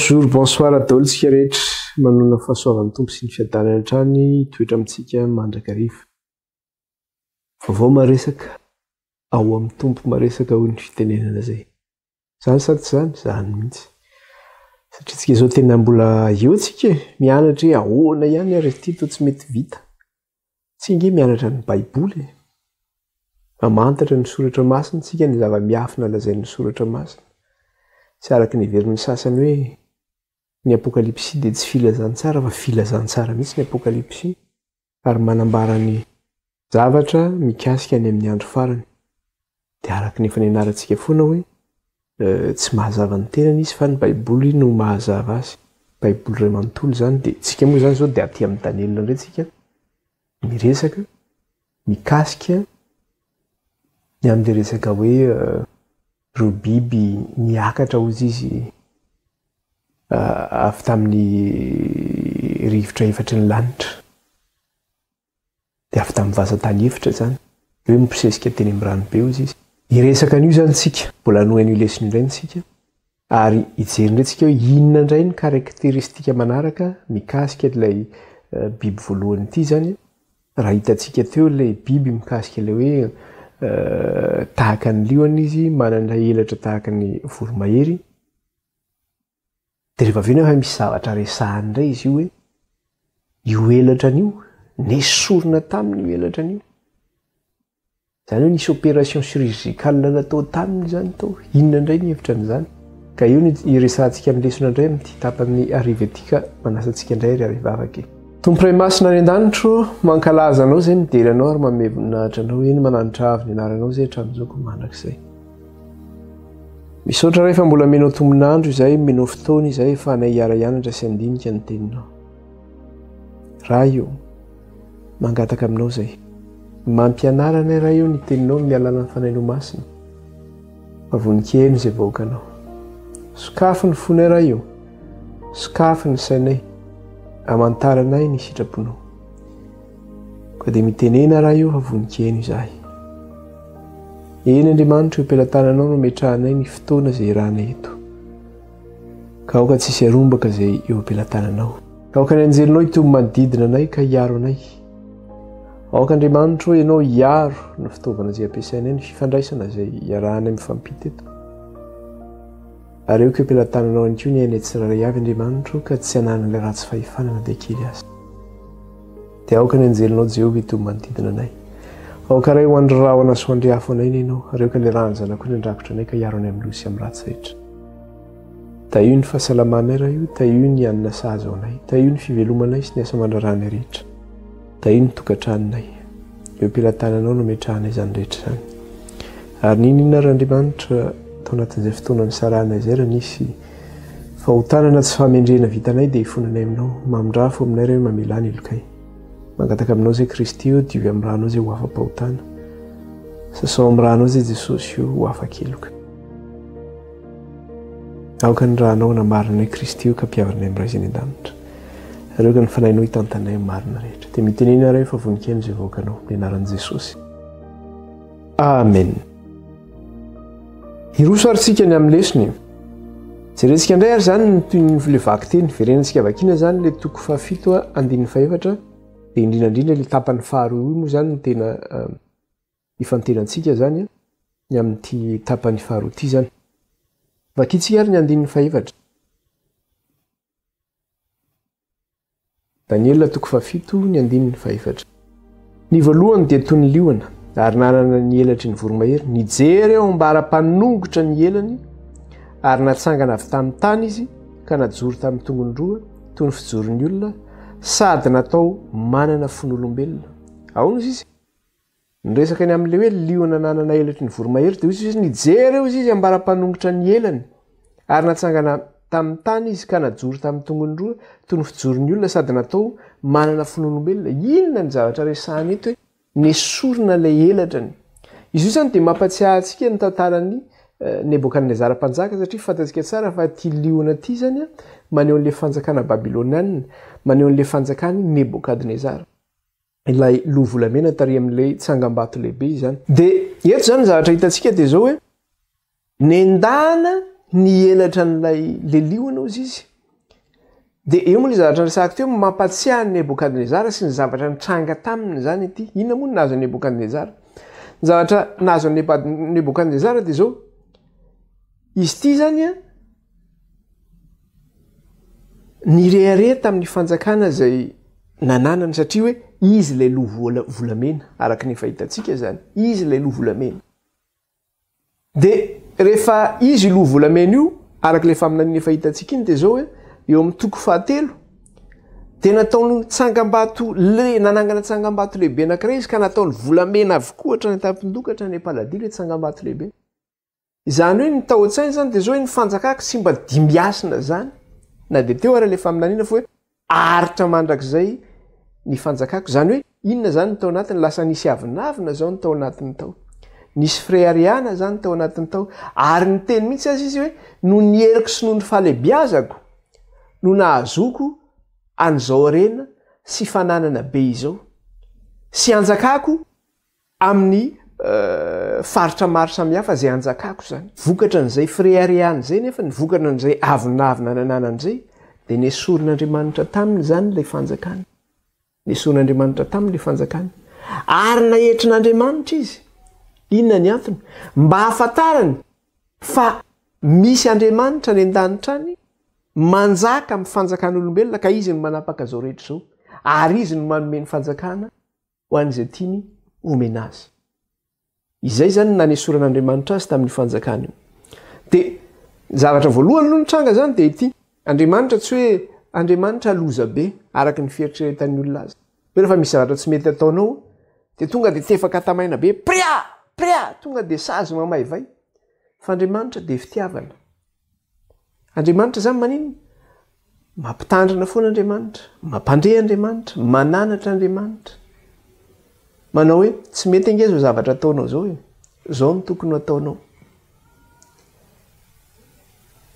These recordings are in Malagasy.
Bonjour, bonsoir à tous tsika rehetra. Manona fahasoavan'ny tompo sy ny fiadanana hatrany toetra amintsika mandrakariva. Vaovao maresaka ao amin'ny tompo maresaka hoy ny fitenenana zay. Zany sady tsy zany, zany mihitsy. Satria tsika izao tena mbola eo tsika mianatra hoe ahoana ihany ary ity toa tsy mety vita. Tsy inge mianatra ny Baiboly. Mamantatra ny soratra masina tsika ny zava-miafina lazain'ny soratra masina. Tsy araka ny heverin'ny sasany hoe ny apokalipsy dia tsy filazantsara fa filazantsara mihitsy ny apokalipsy ary manambara ny zavatra mikasika any amin'ny andro farany. Dia araka ny efa nianarantsika foana hoe tsy mahazava ny tenany izy fa ny Baiboly no mahazava azy. Baiboly iray manontolo zany dia tsika moa zany zao dia aty amin'ny Daniel indray tsika miresaka mikasika ny amin'ny resaka hoe ro biby niakatra ozy izy avy tamin'ny rivotra efatra ny lanitra. Dia avy tamin'ny vazantany efatra zany. Hoe mimpisesika teny amin'ny ranobe ozy izy. Iresaka an'io zany tsika, mbola anohan'io lesona indray tsika. Ary ijery indray tsika hoe inona indray ny karakteristika manaraka mikasika ilay biby voalohany ity zany. Raha hitantsika teo ilay biby mikasika ilay hoe tahaka ny liona izy, manana elatra tahaka ny voromahery. Dia rehefa avy eo misy zavatra resahany indray izy io hoe io elatra an'io nesorina tamin'io elatra an'io. Zany hoe nisy opération chirurgicale natao taminy zany tao. Inona indray ny hevitra an'izany? Ka io ny iresantsika amin'ny lesona indray amin'ity tapany ariva ety ka manasantsika indray ry ariva avaky. Tomporay masina any an-danitro, mankalaza anao zay midely anao ary mamevinahitra anao eny mananitra avy ny anaranao zay hatramin'izao ko mandrakizay. Misaotra rehefa mbola menao tombonandro izay, menao fotoana izay efa anay hiara hianatra sy andinika ny teninao. Raha io, mangataka aminao zay. Mampianara anay raha io ny teninao amin'ny alalany fanainao masina. Mavonin-kely izay vahoakanao. Sokafy ny fonay raha io. Sokafy ny sainay. Amantaranay ny sitraponao. Ka dia mitenena raha io avonin-kely izahay. Eny Andriamanitra eo ampelantananao no metrahanay ny fotoana izay iranay eto. Ka aoka tsisy arombaka izay eo ampelantananao. Ka aoka ny anjelinao hitomy manodidina anay ka hiaro anay. Aoka Andriamanitra hoe ianao hiaro ny fitaovana izay ampiasainay, ny fifandraisana izay iarahanay mifampita eto. Ary eo ko ampelantananao ihany koa ny ainay tsirairay avy Andriamanitra ka tsy hanan'ilay ratsy fahefanana dia kely azy. Dia aoka ny anjelinao Jehovah hitomy manodidina anay. Aoka ray ho androraona sy ho andreafo anay ianao, ary aoka ilay ranjana koa ny andrakotra anay ka hiaro anay amin'ny losy amin'ny ratsy rehetra. Taio ny fahasalamanay raha io, taio ny anina sahaza ao anay, taio ny fivelomanay sy ny asa mandraranay rehetra. Taio ny tokantranonay. Eo ampelantananao no metrahanay izany rehetra izany. Ary ninona ary Andriamanitra tao anatin'izay fotoana nisarana izay raha nisy fahotanana tsy fahamendrena vitanay dia hifonanay aminao, mamindrafo aminay raha hoe mamela ny lokay. Mangataka aminao zay Kristy io, diovy amin'ny ranao zay ho afam-pahotana. Sasao amin'ny ranao zay Jesosy io ho afa-keloka. Aoka ny ranao namarinay Kristy io ka mpiavanay amin'ny raizany an-danitra. Ary aoka ny fanainao hitantanay amin'ny marina rehetra. Dia mitenena raha efa vonin-kely izay vahoakanao ny anaran'i Jesosy. Amen. Iroso ary tsika ny amin'ny lesony. Jerentsika indray ary zany toy ny levaky teny, verenantsika vakina zany ilay toko fahafito andininy faefatra. Dia indrindrandrindra ilay tapany faharoa io moa zany no tena ifantenantsika zany ny amin'ity tapany faharoa ity zany. Vakintsika ary ny andininy faefatra. Daniel toko fahafito ny andininy faefatra. Ny voalohany dia toy ny liona, ary nanana ny elatry ny voromahery, nijery eo ambara-panongotra ny elany, ary natsangana avy tamin'ny tany izy, ka najoro tamin'ny tongony roa, toy ny fijoron'ny olona, sady natao manana fon'olombelona. Ahoana izy izy? Niresaka ny amin'ilay hoe liona nanana elatry ny voromahery, dia izy nijery eo izy ambara-panongotra ny elany, ary natsangana tamin'ny tany izy ka najoro tamin'ny tongony roa, toy ny fijoron'ny olona, sady natao manana fon'olombelona. Inona ny zavatra resahany eto hoe nesorina ilay elatrany. Izy io zany dia mampatsiahy antsika ny tantaran'ny Nebokadnezara mpanjaka, satria fantatsika tsara fa ity liona ity zany maneho an'ilay fanjakana babiloniana, maneho an'ilay fanjakany Nebokadnezara. Ilay loha volamena tary amin'ilay tsangam-bato lehibe izany. Dia eto zany zavatra hitantsika dia zao hoe nendana ny elatra n'ilay liona ozy izy dia eo moa le zavatra resahako teo mampatsiahy ny Nebokadnezara sy ny zavatra nitranga taminy zany ity. Inona moa no nahazo ny Nebokadnezara? Ny zavatra nahazo ny Nebokadnezara dia zao, izy ity zany a nireare tamin'ny fanjakana zay nananany, satria hoe izy ilay loha volamena, araka ny fahitantsika zany, izy ilay loha volamena. Dia rehefa izy loha volamena io, araka ilay faminaniana fahitantsika iny dia zao hoe eo amin'ny toko 7 dia nataony tsangam-bato nanangana tsangam-bato lehibe anankiray izy ka nataony volamena avokoa hatrany tampindokatra ny Paladia le tsangam-bato lehibe. Izany hoe ny tao an-tsainy zany dia zao hoe ny fanjakako sy mba dimbiasina zany, na dia teo ara le faminaniana fa hoe aritra mandrakizay ny fanjakako. Zany hoe inona zany ny tao anatiny? Lasa nisy avinavina zao ny tao anatiny tao, nisy fréariana zany tao anatiny tao, ary ny teny mihitsy azy izy hoe no ny heriko sy no ny falebiazako no nahazoko an'izao rena sy fananana be izao sy anjakako amin'ny faritra maro samihafa zay anjakako zany. Vokatra n'izay fréariana zay, nefa ny vokatra n'izay avinavina nananan'izay dia nesorin'Andriamanitra taminy zany ilay fanjakana, nesorin'Andriamanitra taminy ilay fanjakana, ary nahetrin'Andriamanitra izy. Inona ny antony? Mba hahafantarany fa misy Andriamanitra ny an-danitra any manjaka amin'ny fanjakan'olombelona, ka izy no manapaka zao rehetra zao, ary izy no manome ny fanjakana ho an'izay tiany omena azy. Izay zany nanesoran'Andriamanitra azy tamin'ny fanjakana io. Dia zavatra voalohany aloha nitranga zany dia ity: Andriamanitra tsy hoe Andriamanitra loza be araka ny fieritreretan'ny olona azy. Rehefa misy zavatra tsy mety ataonao dia tonga dia tefaka tamaina be, pria, tonga dia sazy mamaivay. Fa Andriamanitra dia fitiavana. Andriamanitra zany manino? Mampitandrina foana Andriamanitra, mampandre Andriamanitra, mananatra Andriamanitra. Manao hoe tsy mety ange zao zavatra ataonao zao e, zao no tokony ataonao.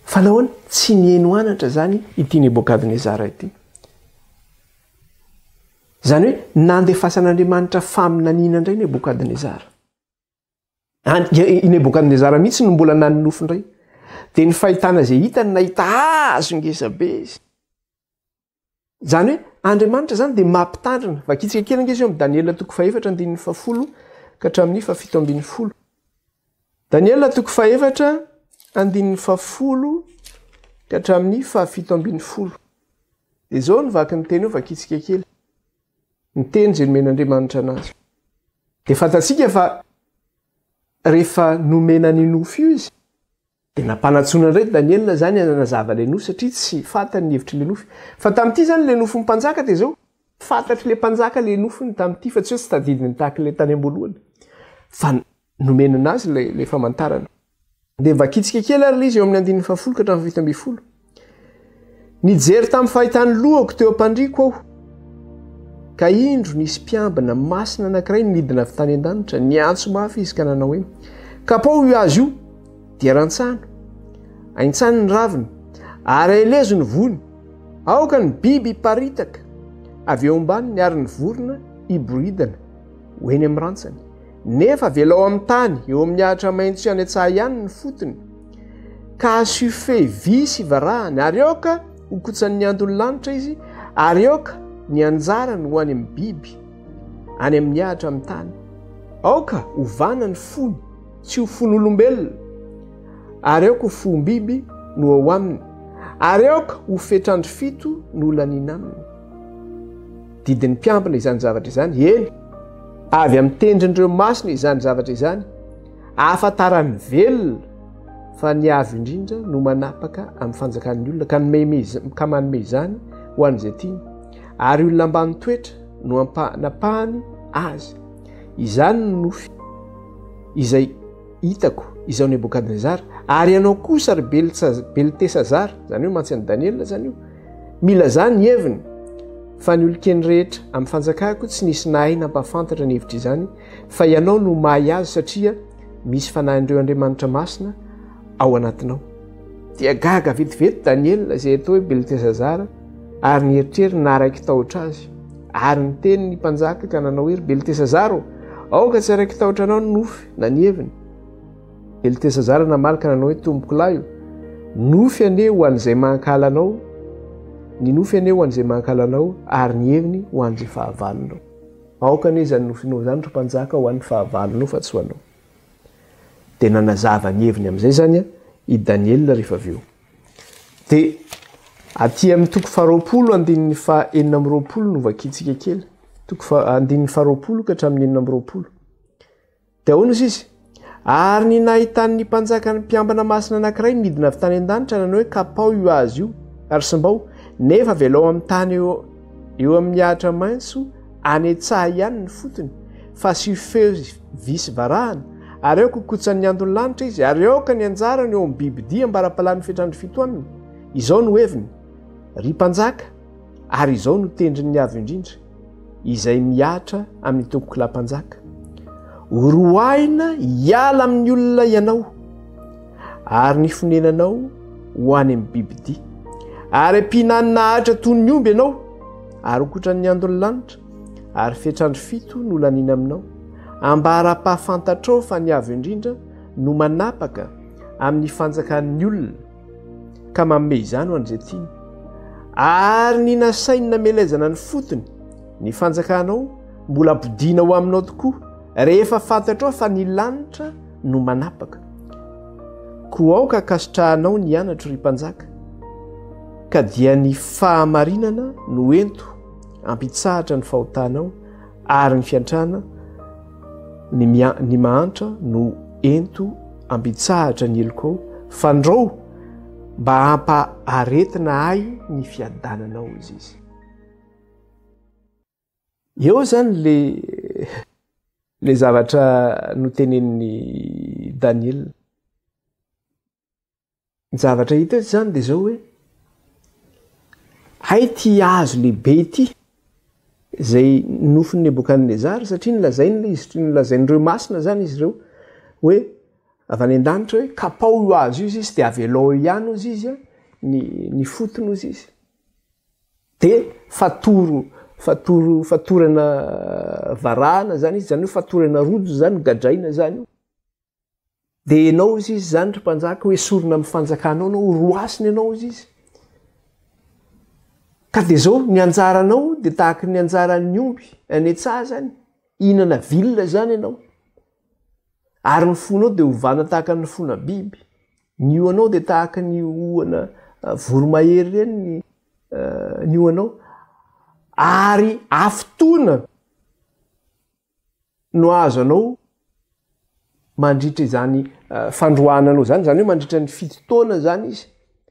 Fa nahoana? Tsy nihaino anatra zany ity Nebokadnezara ity. Zany hoe nandefasan'Andriamanitra faminaniana indray Nebokadnezara. I Nebokadnezara mihitsy no mbola naninofo indray. Dia ny fahitana zay hitany nahita azo ngeza be izy. Zany hoe Andriamanitra zany dia mampitandrina. Vakitsika kely ange izy eo amin'ny Daniela 4:7 ka hatramin'ny 7:10. Daniela 4:7 ka hatramin'ny 7:10. Dia zao ny vaky ny teny eo vakitsika kely. Ny teny izay nomen'Andriamanitra anazy. Dia fantatsika fa rehefa nomena ny nofo io izy dia nampanatsona indray Daniela zany nazava ilay nofo, satria tsy fantany ny hevitry ilay nofo. Fa tamin'ity zany ilay nofo mpanjaka dia zao fantatry ilay mpanjaka ilay nofony tamin'ity, fa tsy hoe tsy tadidiny tahaka ilay tany am-boalohany, fa nomena anazy ilay famantarana. Dia vakitsika kely ary izy eo amin'ny 9:10 ka hatramin'ny 7:10. Nijery tamin'ny fahitany lohako teo am-pandriako aho, ka indro nisy mpiambina masina anankiray nidina avy tany an-danitra, niantso mafy izy ka nanao hoe: kapao io azy io dia rantsano, aintsany ny raviny, ary aelezo ny vony, aoka ny biby hiparitaka, avy eo ambaniny ary ny vorona hiboridana ho eny amin'ny rantsany, nefa velao amin'ny tany eo amin'ny ahitra maitso any an-tsaha ihany ny fotony, ka asio fe vy sy varahany, ary aoka ho kotsan'ny andon'ny lanitra izy, ary aoka ny anjarany ho any amin'ny biby any amin'ny ahitra amin'ny tany, aoka ho vana ny fony tsy ho fon'olombelona, ary aoka ho fom-biby no ao aminy, ary aoka ho fetrandro fito no olaniana aminy. Didin'ny mpiambina izany zavatra izany, eny avy amin'ny tendrindreo masina izany zavatra izany, ahafantarany velona fa ny avy indrindra no manapaka amin'ny fanjakan'ny olona, ka manome izany ho an'izay tiany, ary olona ambany toetra no napahany azy. Izany no nofy izay hitako izao Nebokadnezara, ary ianao kosa ry Beltesazara, zany hoe mantsy an'i Daniela zany io, mila zany ny heviny fa ny olon-keny rehetra amin'ny fanjakako tsy nisy nahay nampafantatra ny hevitra izany, fa ianao no mahay azy, satria misy fanahin'ireo Andriamanitra masina ao anatinao. Dia gaga vetivety Daniela izay atao hoe Beltesazara, ary nieritreriny naraiky tahotra azy, ary ny teny ny mpanjaka ka nanao hoe: Beltesazara, aoka tsy araiky tahotra anao ny nofy na ny heviny. Beltesazara namalaka nanao hoe: tomboko lahy io, nofy ane ho an'izay mankala anao ny nofy aneo ho an'izay mankalanao ary ny heviny ho an'izay fahavalonao. Aoka anie zany nofinao zany ry mpanjaka ho an'ny fahavalonao fa tsy ho anao. Dia nanazava ny heviny amin'izay zany i Daniel rehefa avy eo. Dia aty amin'ny toko 20 andininy 420 no vakitsika kely. Toko andininy 20 ka hatramin'ny 420. Dia ahoana izy? Ary ny nahitan'ny mpanjaka ny mpiambana masina anankiray midina avy tany an-danitra nanao hoe kapao io azy io ary simbao nefa velao amin'ny tany eo amin'ny ahitra maitso anetsah ihany ny fotony fa sy feo visy varahana ary eo kokotsan'ny andony lanitra izy ary eo ka ny anjarany eo amin'ny bibidia mbarapalany fetrandry fito aminy. Izao no heviny ry mpanjaka ary izao no tendriny avy indrindra izay miatra amin'ny tompokilam-panjaka. Roaina hiala amin'ny olona ianao ary ny fonenanao ho any amin'ny bibidia ary ampihinanina ahitra toy ny omby ianao ary hokotran'ny andony lanitra ary fetrandry fito no lanina aminao ambara-pahafantatrao fa ny avy indrindra no manapaka amin'ny fanjakan'ny olona ka manome izany ho an'izay tiany ary ny nasainy namelezana ny fotony ny fanjakanao mbola ampodiana ho aminao tokoa rehefa fantatrao fa ny lanitra no manapaka. Koa aoka kasitrahanao ny anatro ry mpanjaka ka dia ny fahamarinana no ento ampitsahatra ny fahotanao ary ny fiantrana ny mahantra no ento ampitsahatra ny elokao fandrao mba hampaharetina ahy ny fiadananao izy. Eo zany le zavatra notenenin'ny Daniel. Ny zavatra hita zany dia zao hoe hay ty azo lehibe ity zay nofin'ny Nebukadnezara satria nilazainy izy nilazain'ireo masina zany izy ireo hoe avy any an-danitra hoe kapao io azo io izy dia avelao ihany ozy izy ny fotony ozy izy dia fatorana varahana zany izy zany hoe fatorana rojo zany gadraina zany dia ianao izy izy zany ry mpanjaka hoe sorona amin'ny fanjakanao anao roasiny ianao izy izy ka dia zao ny anjaranao dia tahaka ny anjaran'ny omby anetsah zany ihinana vilona zany ianao ary ny fonao dia hovana tahaka ny fona biby ny oanao dia tahaka ny ohana voromahery reny ny oanao ary afotona no azo anao mandritra izany fandroananao zany hoe mandritra ny fito taona zany izy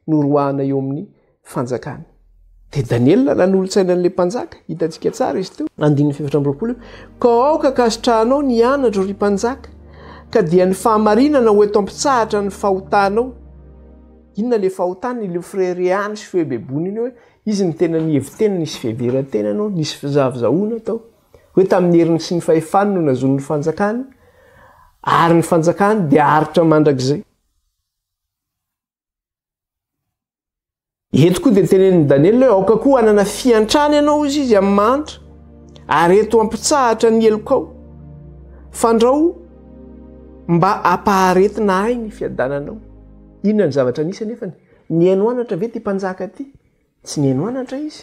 no roahana eo amin'ny fanjakana. Dia Daniel nanolo-tsainan'ilay mpanjaka hitantsika tsara izy teo andininy 720 ka aoka kasitrahanao ny anatro ry mpanjaka ka dia ny fahamarinana ho eto ampitsahatra ny fahotanao. Inona le fahotany le freriany sy fehebebony iny hoe izy ny tena ny hevitena nisy fiheveran-tena anao nisy fizavazahoana tao hoe tamin'ny heriny sy ny fahefany no nazon'ny fanjakany ary ny fanjakany dia aritra mandrakizay. Eto koa dia tenenin'ny Daniel hoe aoka koa hanana fiantrana ianao izy amin'ny manitra ary eto ampitsahatra ny elokao fandrao mba hampaharetina ahy ny fiadananao. Inona ny zavatra nisy anefa ny haino anatra ve ty mpanjaka ty? Tsy ny haino anatra izy.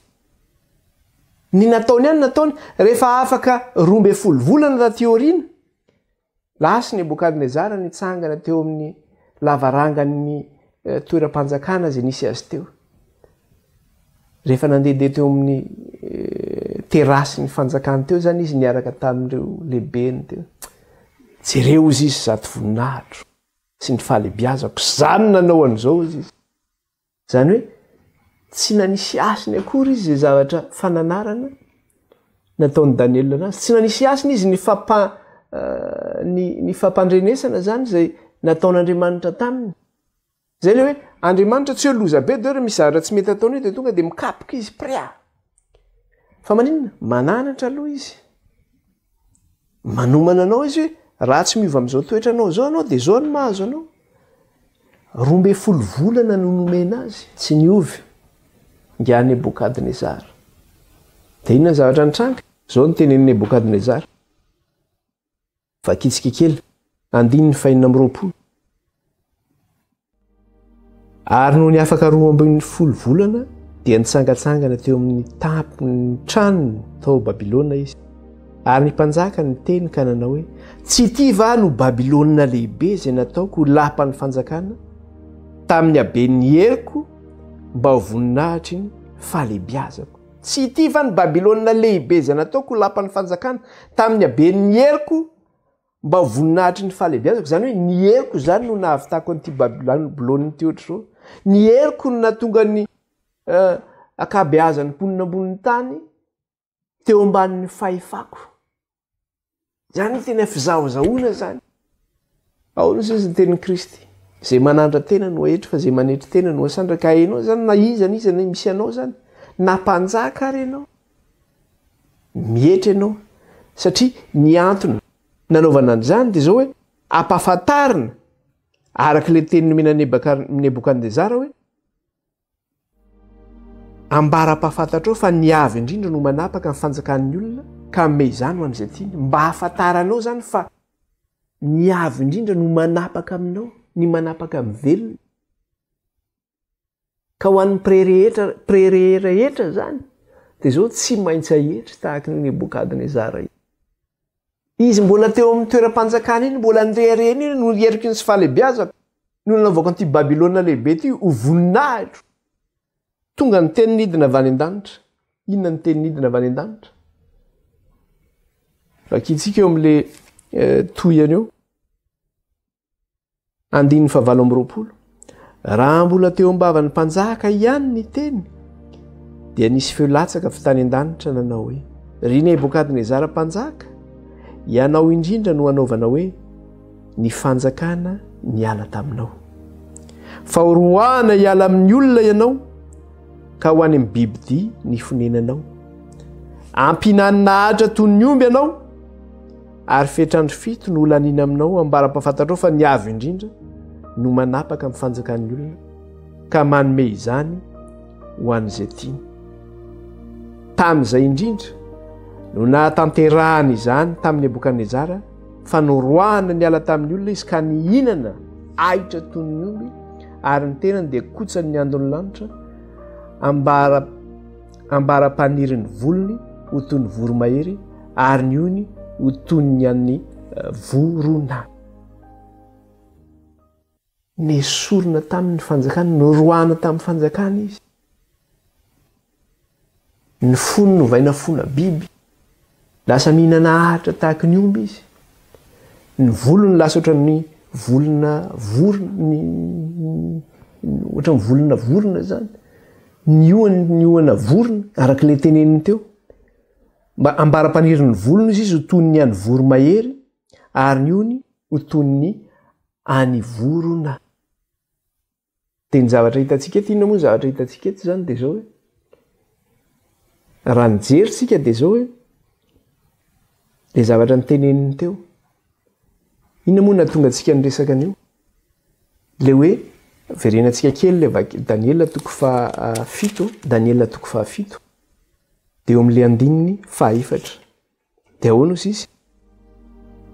Ny nataony ihany nataony rehefa afaka 12 volana taty aoriana lasa Nebukadnezara nitsangana teo amin'ny lavarangan'ny toeram-panjakana zay nisy azy teo. Rehefa nandehandeha teo amin'ny terasy ny fanjakana teo zany izy niaraka tamin'ireo lehibeny teo. Jereo izy zato voninahitro sy ny fahalebiazako zany nanao an'izao izy. Zany hoe tsy nanisy asiny akory izy zay zavatra fananarana nataon'ny Daniel anazy. Tsy nanisy asiny izy ny fampandrenesana zany zay nataon'Andriamanitra taminy. Zay le hoe Andriamanitra tsy hoe loza be dia misy zavatra tsy mety ataony dia tonga dia mikapoka izy pria. Fa maninona? Mananatra aloha izy. Manomana anao izy hoe raha tsy miova amin'izao toetra anao zao anao dia zao ny mahazo anao. 12 volana no nomena azy tsy niovy ngia Nebukadnezara. Dia inona zavatra nitranga? Zao ny tenenin'ny Nebukadnezara. Vakitsika kely andininy 420. Ary no ny afaka 12 volana dia nitsangatsangana teo amin'ny tampony tranony tao Babilôna izy. Ary ny mpanjaka ny teny ka nanao hoe tsy ity va no Babilôna lehibe izay nataoko ho lapan'ny fanjakana tamin'ny haben'ny heriko mba ho voninahitry ny fahalehibiazako. Tsy ity va ny Babilôna lehibe izay nataoko ho lapan'ny fanjakana tamin'ny haben'ny heriko mba ho voninahitry ny fahalehibiazako. Zany hoe ny heriko zany no nahavitako an'ity Babilôna ity ohatr'izao. Ny heriko no nahatonga ny akabeazan'ny mponina ambony tany teo ambanin'ny fahefako. Zany tena fizahozahoana zany. Ao izy ny tenin'i Kristy. Zay manandra tena no ahetry fa zay manetry tena no asandra. Ka hainao zany na izany izy na misy anao zany na mpanjaka ary ianao. Mietry ianao satria ny antony nanaovana an'izany dia zao hoe ampahafantarina arak'ilay teny nomena Nebukadnezara hoe ambara-pahafantatrao fa ny avy indrindra no manapaka ny fanjakan'ny olona ka ame izany ho an'izay tiany. Mba hafantaranao zany fa ny avy indrindra no manapaka aminao, ny manapaka amin'ny velona. Ka ho an'ny prerehetra zany dia zao tsy maintsy ahetry tahaka ny Nebukadnezara io. Izy mbola teo amin'ny toeram-panjakana iny, mbola nirereny iny no heriko ny sy fahalehibiazako no nanaovako an'ity Babilôna lehibe ity ho voninahitro. Tonga ny teny nidina avy any an-danitra. Inona ny teny nidina avy any an-danitra? Vakitsika eo amin'ilay tohany eo. 9:20. Raha mbola teo ambavan'ny mpanjaka ihany ny teny dia nisy feo latsaka avy tany an-danitra nanao hoe ry Nebukadnezara mpanjaka, ianao indrindra no anaovana hoe ny fanjakana niala taminao. Fa horohana hiala amin'ny olona ianao ka ho any amin'ny bibidia ny fonenanao. Ampinanina atra toy ny omby ianao ary fetrandro fito no olanina aminao ambara-pahafantatrao fa ny avy indrindra no manapaka amin'ny fanjakan'ny olona ka manome izany ho an'izay tiany. Tamin'izay indrindra no nahatanterahana izany tamin'ny Nebukadnezara fa norohana niala tamin'ny olona izy ka nihinana ahitra toy ny omby ary ny tenany dia kotsany ny andon'ny lanitra ambara-panirin'ny volony ho toy ny voromahery ary ny ony ho toy ny an'ny vorona. Nesorina tamin'ny fanjakana, norohana tamin'ny fanjakana izy. Ny fony novaina fona biby, lasa mihinana ahitra tahaka ny omby izy. Ny volony lasa ohatran'ny volona vorona, ohatran'ny volona vorona zany. Ny ohana vorona arak'ilay teneniny teo. Mba ambara-panirin'ny volony izy ho toy ny an'ny voromahery ary ny ony ho toy ny any vorona. Dia ny zavatra hitantsika eto, inona moa zavatra hitantsika eto zany dia zao hoe raha nijeritsika dia zao hoe ilay zavatra nyteneniny teo. Inona moa nahatonga antsika niresaka an'io? Ilay hoe verenantsika kely ilay Daniela 7, Daniela 7. Dia eo amin'ilay 9:4. Dia ahoana ozy izy?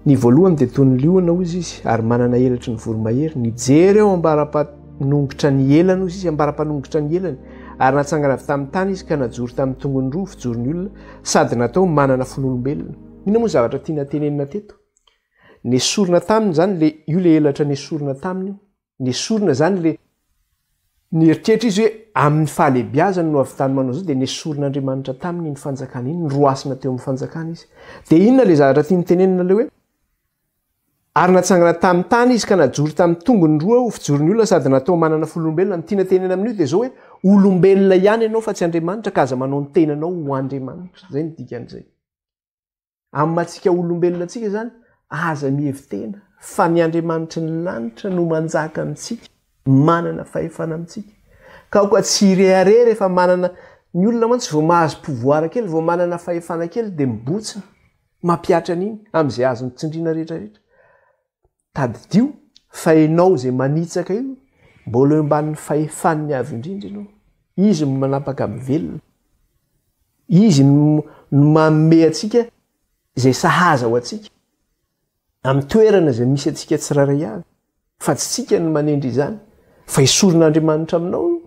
Ny voalohany dia toy ny liona ozy izy ary manana elatry ny voromahery. Nijery eo ambara-panongotra ny elany ozy izy, ambara-panongotra ny elany ary natsangana avy tamin'ny tany izy ka najoro tamin'ny tongony roa fijoron'ny olona sady natao manana fon'olombelona. Inona moa zavatra tiana tenenina teto? Nesorina taminy zany io le elatra nesorina taminy. Nesorina zany le nieritreritra izy hoe amin'ny fahalehibiazany no avy tany manao zao dia nesorin'Andriamanitra taminy ny fanjakana iny, nyroasina teo amin'ny fanjakana izy. Dia inona le zavatra tiany tenenina le hoe ary natsangana tamin'ny tany izy ka najoro tamin'ny tongony roa ho fijoron'ny olona sady natao manana fon'olombelona. Ny tiana tenena amin'io dia zao hoe olombelona ihany ianao fa tsy Andriamanitra ka aza manao ny tenanao ho Andriamanitra. Zay ny dikan'izay. Amin'ny mahatsika olombelona antsika zany aza mihevy tena fa ny Andriamanitra ny lanitra no manjaka amintsika, manana fahefana amintsika. Ka koa tsy ireharé rehefa manana ny olona mantsy vao mahazo pouvoir kely, vao manana fahefana kely dia mibotsina, mampiatra an'iny amin'izay azony tsindriana rehetrarehetra. Tadidio fa ianao izay manitsaka io mbola eo ambanin'ny fahefan'ny avy indrindra ianao. Izy no manapaka amin'ny velona. Izy no manome antsika izay sahaza ho antsika amin'ny toerana izay misy antsika tsiraray avy. Fa tsy tsika no manendry izany fa isorin'Andriamanitra aminao.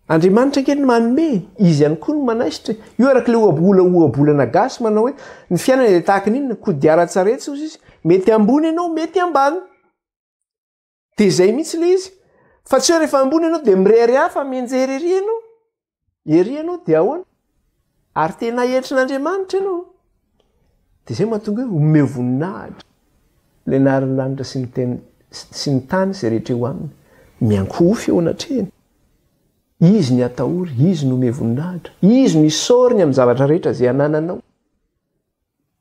andriamanitra kely manome izy ihany koa no manaisitra io araka le oabolana gasy manao hoe ny fiainana de tahaka n'inona kodiara-tsaretsy ozy izy mety ambony ianao mety ambany de zay mihitsy le izy fa tsy hoe rehefa ambony ianao de mirery hafa mienjery ery ianao de ahoana ary tena heritrin'andriamanitra ianao de zay mahatonga hoe ome voninahitra le narylanitra sy ny tany zay rehetra eo aminy miankofy eo anatrehany izy ny atahory izy no ome voninahitra izy no isoriny amin'ny zavatra rehetra zay anananao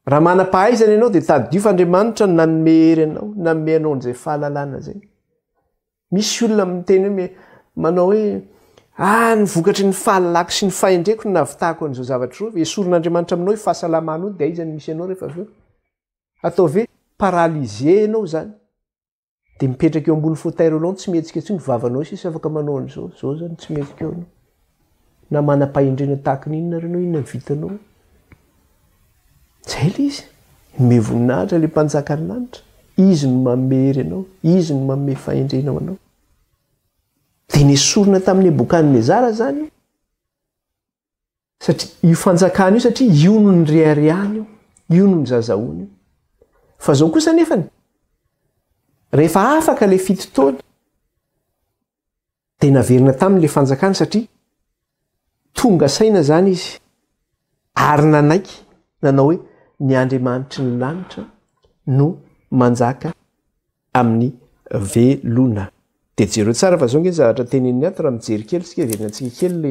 raha manam-pahaizana ianao de tadio fa andriamanitra no nanome hery anao nanome anao n'izay fahalalana zay misy olona miteny hoe manao hoe ny vokatry ny fahalalako sy ny fahendreko no navitahako an'izao zavatra ro esorin'andriamanitra aminao hoe fahasalamana io de aizany misy anao rehefa aveo atao ve paralysé ianao zany de mipetraka eo ambony fauteuil roulant tsy mihetsika tsy ny vavanao sisy afaka manao an'izao zao zany tsy mihetsika eo anao na manam-pahendrena tahaka n'inona renao inona ny vitanao zay le izy me voninahitra le mpanjaka ny lanitra izy no mamery anao izy no manome fahendrenao anao de nesorina tamin'ny Nebokadnezara zany satria io fanjakana io satria io no ny reariany io no ny zazaony fa zao kosa nefany rehefa afaka le fitotoana de naverina tamin'le fanjakana satria tonga saina zany izy ary nanaiky nanao hoe ny andriamanitry ny lanitra no manjaka amin'ny velona de jereo tsara fa zao nge zavatra teneniny ato raha mijery kely sika verina antsika kely le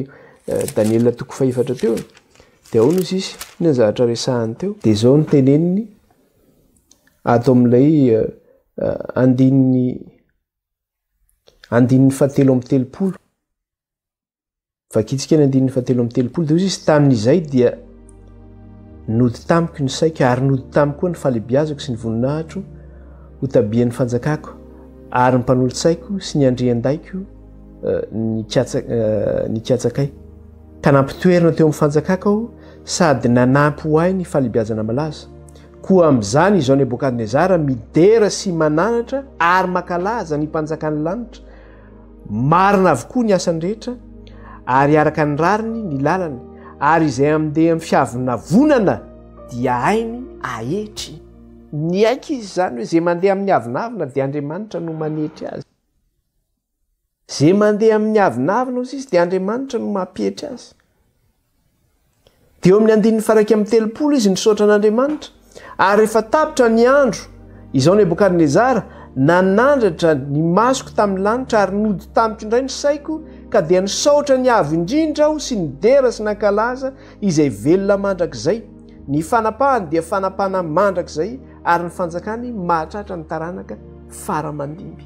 Daniela 4 teo de ao nozy izy ny zavatra resahany teo de zao ny teneniny ato amin'ilay andininy 7:30 vakitsika ny andininy 7:30 de ozy izy tamin'izay dia nody tamiko ny saika ary nody tamiko koa ny falebiazako sy ny voninahitro ho tabian'ny fanjakako ary ny mpanolotsaiko sy ny andrian-daiko ny kiatsakay ka nampitoerina teo amin'ny fanjakako aho sady nanampy ho ahy ny falebiazana malaza koa amin'izany izao Nebokadnezara midera sy mananatra ary makalaza ny mpanjakany lanitra marina avokoa ny asany rehetra ary araka ny rariny ny lalany ary izay amin'deha amin'ny fiavina vonana dia hainy ahetry ny aiky izy zany hoe zay mandeha amin'ny avinavina dia Andriamanitra no manetry azy zay mandeha amin'ny avinavina ozy izy dia Andriamanitra no mampietry azy dia eo amin'ny andininy 1:30 izy nisaotra an'Andriamanitra ary rehefa tapitra ny andro izao Nebokadnezara nanandratra ny masoko tamin'ny lanitra ary nody tamiko indray ny saiko ka dia nisaotra ny avy indrindra aho sy nidera sy nankalaza izay velona mandrakizay ny fanapahany dia fanapahana mandrakizay ary ny fanjakany mahatratra ny taranaka faramandimby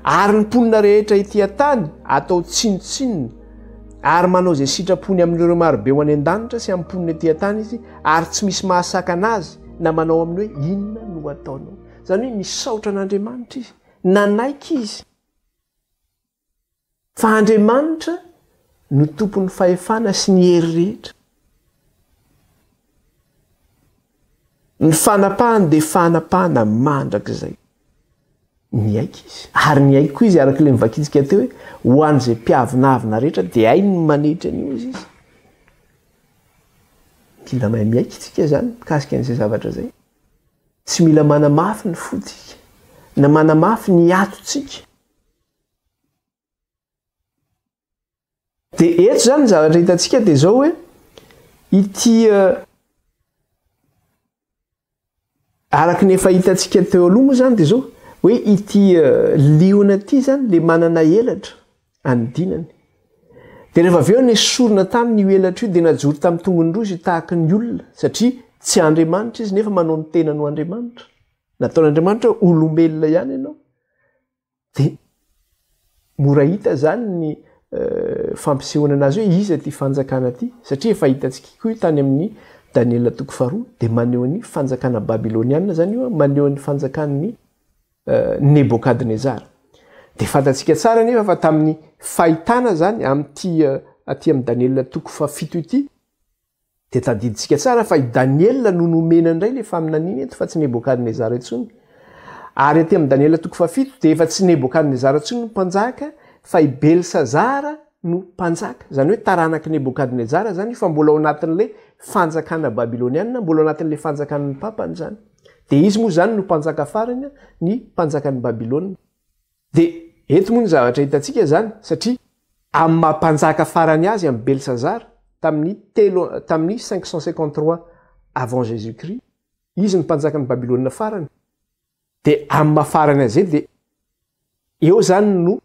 ary ny mponina rehetra ity tany atao tsinotsinona ary manao zay sitrapony amin'ireo marobe ho any an-danitra sy amin'ny mponina ety tany izy ary tsy misy mahasaka anazy na manao amin'ny hoe inona no ataonao zany hoe misaotra an'Andriamanitra izy nanaiky izy fa Andriamanitra no tompon'ny fahefana sy ny hery rehetra ny fanapahany dia fanapahana mandrakizay ny aiky izy ary ny aiky koa izy araka le mivakitsika teo hoe ho an'izay mpiavinavina rehetra dia hainy ny manetry an'io izy mila mahay miaiky tsika zany mikasika an'izay zavatra zay tsy mila manamafy ny fotsika na manamafy ny atotsika de eto zany ny zavatra hitantsika dia zao hoe ity araka ny efa hitantsika teo aloha moa zany dia zao hoe ity liona ity zany le manana elatra anydinany de rehefa aveo nesorina tamin'ny io elatra io dia najory tamin'ny tongony rozy tahaka ny olona satria tsy Andriamanitra izy nefa manao ny tena no Andriamanitra nataon'Andriamanitra olombelona ihany ianao de mora hita zany ny fampisehoana anazy hoe iza ty fanjakana ty satria efa hitantsika koa tany amin'ny Daniela 4 de maneho ny fanjakana babiloniana zany io maneho ny fanjakan'ny Nebokadnezara de fantatsika tsara nefa fa tamin'ny fahitana zany amin'ty aty amin'ny Daniela 7 ity de tadiditsika tsara fa i Daniela no nomena indray le faminaniny eto fa tsy Nebokadnezara intsony ary aty amin'ny Daniela 7 de efa tsy Nebokadnezara intsony no mpanjaka fa i Belsazara no mpanjaka, zany hoe taranaky Nebokadnezara zany fa mbola ao anatin'le fanjakana babiloniana, mbola ao anatin'le fanjakan'ny papany zany. De izy moa zany no mpanjaka farany ny mpanjakan'ny Babilôna. De eto moa ny zavatra hitantsika zany satria amin'ny mampanjaka farany azy amin'ny Belsazara tamin'ny 553 avant Jésus-Christ, izy ny mpanjakan'ny Babilôna farany. De amin'ny mafarany azy de eo zany no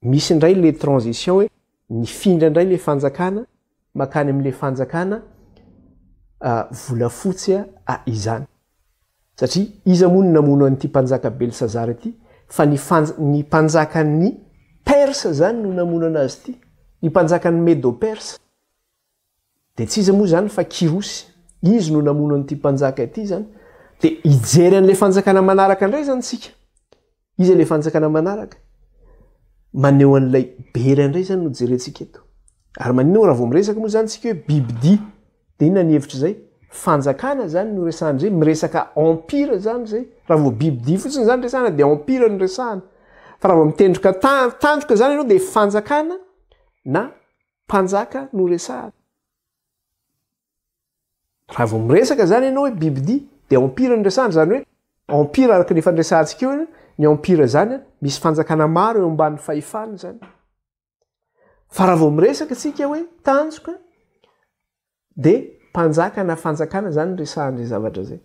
misy indray le transition hoe nifindra indray le fanjakana makany amin'le fanjakana volafotsy izany. Satria iza moa no namono an'ity mpanjaka Belsazara ity, fa ny mpanjakan'ny Persa zany no namono anazy ity, ny mpanjakan'ny Medo-Persa. De tsy iza moa zany fa Kirosy, izy no namono an'ity mpanjaka ity zany. De ijery an'le fanjakana manaraka indray zany tsika. Iza le fanjakana manaraka? Maneho an'ilay bera indray zany no jerentsika eto. Ary manino raha vao miresaka moa zany tsika hoe bibidia, de inona ny hevitra zay? Fanjakana zany no resahana zay, miresaka empire zany zay. Raha vao bibidia fotsiny zany resahana de empire no resahana. Fa raha vao mitendroka tandroka zany ianao de fanjakana na mpanjaka no resahana. Raha vao miresaka zany ianao hoe bibidia de empire no resahana, zany hoe empire araka ny fandresahantsika eo, ny empire zany misy fanjakana maro eo amban'ny fahefana zany. Fa raha vao miresaka tsika hoe tanjoka de mpanjaka na fanjakana zany resahan'le zavatra zay.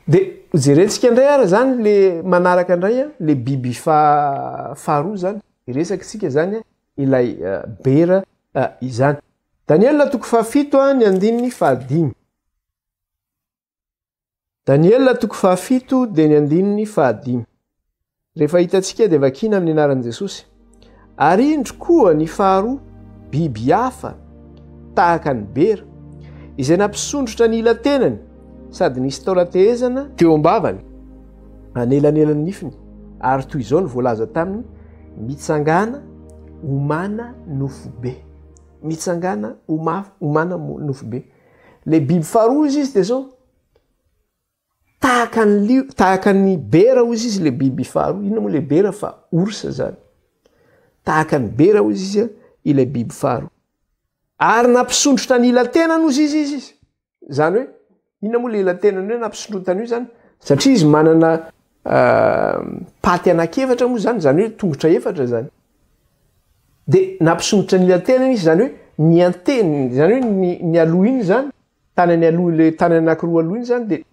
De jerentsika indray ara zany le manaraka indray le biby faharoa zany iresaka tsika zany ilay bera izany. Daniel toko fahafito ny andininy fahadimy. Daniel toko fahafito de ny andininy fahadimy. Rehefa hitantsika de vakina amin'ny anaran'i Jesosy. Ary indro koa ny faharoa biby hafa tahaka ny bera izay nampisondrotra ny ila-tenany sady nisy taolatehezana teo am-bavany anelanelan'ny nifiny, ary toy izao ny voalaza taminy: mitsangana omana nofobe. Mitsangana omana nofobe. Le biby faharoa izy de zao tahaka ny bera ozy izy le biby faharoa. Inona moa le bera fa orsa zany. Tahaka ny bera ozy izy ilay biby faharoa. Ary nampisondrotra ny ila-tenany ozy izy. Zany hoe inona moa le ila-tenany hoe nampisondrotany io zany? Satria izy manana paty anankiefatra moa zany, zany hoe tongotra efatra zany. De nampisondrotra ny ila-tenany izy, zany hoe ny anteny, zany hoe ny aloha iny zany, tanany aloha, le tanany anankiroa aloha iny zany, de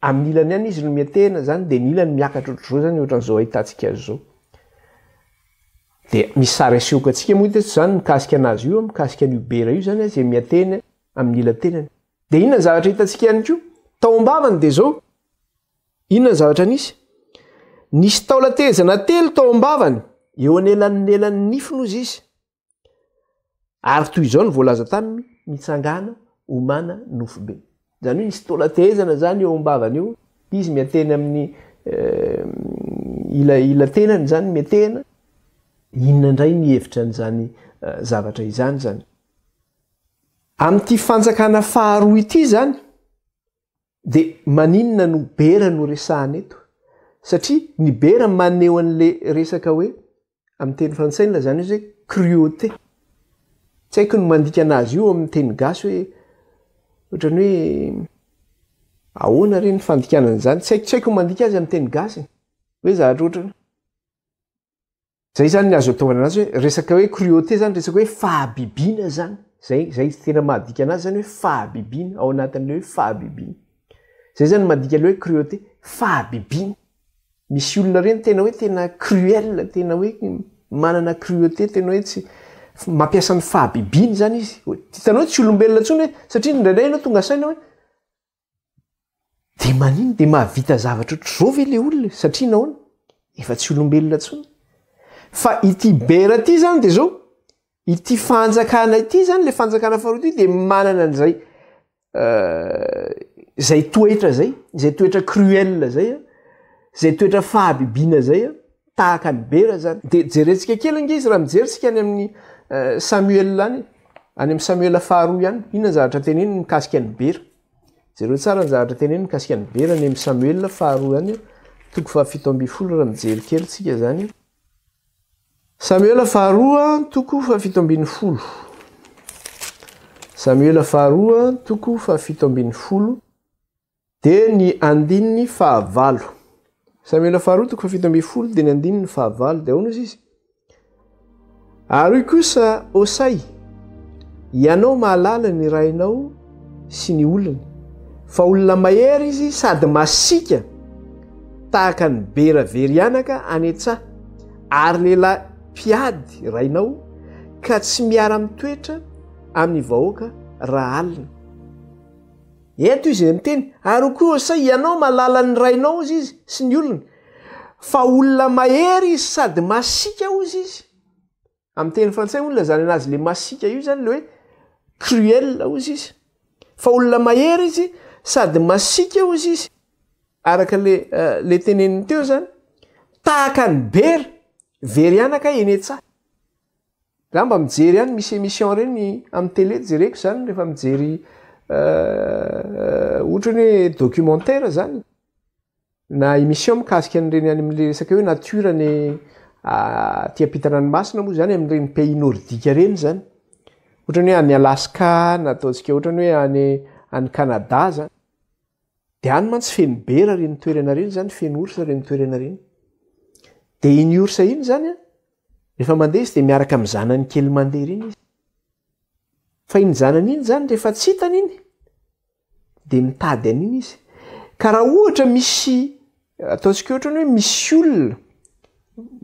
amin'ny ilany ihany izy no miantena zany, de ny ilany miakatra ohatr'izao zany, ohatran'izao ahitantsika azy zao. De misy sary asehoka antsika moa teto zany mikasika anazy io, mikasika an'io bera io zany zay miantena amin'ny ila-tenany. De inona ny zavatra hitantsika ihany koa? Tao am-bavany de zao. Inona ny zavatra nisy? Nisy taolatehezana telo tao am-bavany, eo anelan'ny nifiny ozy izy. Ary toy izao ny voalaza taminy: mitsangana omana nofobe. Zany hoe nisy taolatehezana zany eo am-bavany eo, izy miantena amin'ny ila-tenany zany miantena. Inona indray ny hevitra n'izany zavatra izany zany. Amin'ity fanjakana faharoa ity zany de maninona no bera no resahana eto? Satria ny bera maneho an'le resaka hoe amin'ny teny frantsay zany hoe cruauté. Tsy haiko ny mandika anazy io amin'ny teny gasy hoe ohatrany hoe ahoana reny fandikanana zany, tsy haiko mandika azy amin'ny teny gasy hoe zavatra ohatrany. Zay zany ny azo atao anazy hoe resaka hoe cruauté zany, resaka hoe fahabibiana zany. Zay tena mahadika anazy zany hoe fahabibiana, ao anatin'le hoe fahabibiana. Zay zany mahadika le hoe cruauté, fahabibiana. Misy olona reny tena hoe tena cruel, tena hoe manana cruauté, tena hoe tsy mampiasa ny fahabibiana zany izy. Hitanao tsy olombelona intsony hoe, satria indraindray ianao tonga saina hoe de manino de mahavita zavatra ohatr'izao ve le olona, satria nahoana efa tsy olombelona intsony. Fa ity bera ity zany de zao, ity fanjakana ity zany, le fanjakana faharoa ity de manana an'izay zay toetra zay, zay toetra cruel zay, zay toetra fahabibiana zay, tahaka ny bera zany. De jerentsika kely nge izy raha mijeritsika any amin'ny Samuel any amin'ny Samuel faharoa ihany, inona ny zavatra teneniny mikasika ny bera? Jereo tsara ny zavatra teneniny mikasika ny bera any amin'ny Samuel faharoa ihany, toko 7 raha mijery kely tsika zany. Samuela faharoa toko fafito ambin'ny folo. Samuela faharoa toko fafito ambin'ny folo dia ny andininy fahavalo. Samuela faharoa toko fafito ambin'ny folo dia ny andininy fahavalo dia ahoana izy? Ary kosa Osay, ianao mahalala ny rainao sy ny olony, fa olona mahery izy sady masika tahaka ny bera verianaka any an-tsaha, ary lehilahy mpiady rainao ka tsy miara mitoetra amin'ny vahoaka raha alina. Eto izy miteny, ary koa Osay, ianao mahalala ny rainao izy sy ny olony, fa olona mahery izy sady masika ozy izy. Amin'ny teny frantsay olona zany anazy le masika io zany le hoe cruel ozy izy. Fa olona mahery izy sady masika ozy izy. Araka le teneniny teo zany, tahaka ny bera verianaka eny an-tsaha. Raha mba mijery ihany misy émission reny amin'ny télé jereko zany rehefa mijery ohatra hoe documentaire zany na émission mikasika an'ireny any amin'le resaka hoe nature ny ty ampitan-ranomasina moa zany amin'ireny pays nordique reny zany. Ohatra hoe any Alaska na ataontsika ohatra hoe any Canada zany. Dia any mantsy feno bera reny toerana reny zany, feno orsa reny toerana reny. Dia iny orsa iny zany rehefa mandeha izy dia miaraka amin'ny zanany kely mandeha reny izy. Fa iny zanany iny zany rehefa tsy hitany iny dia mitady an'iny izy. Ka raha ohatra misy ataontsika ohatra hoe misy olona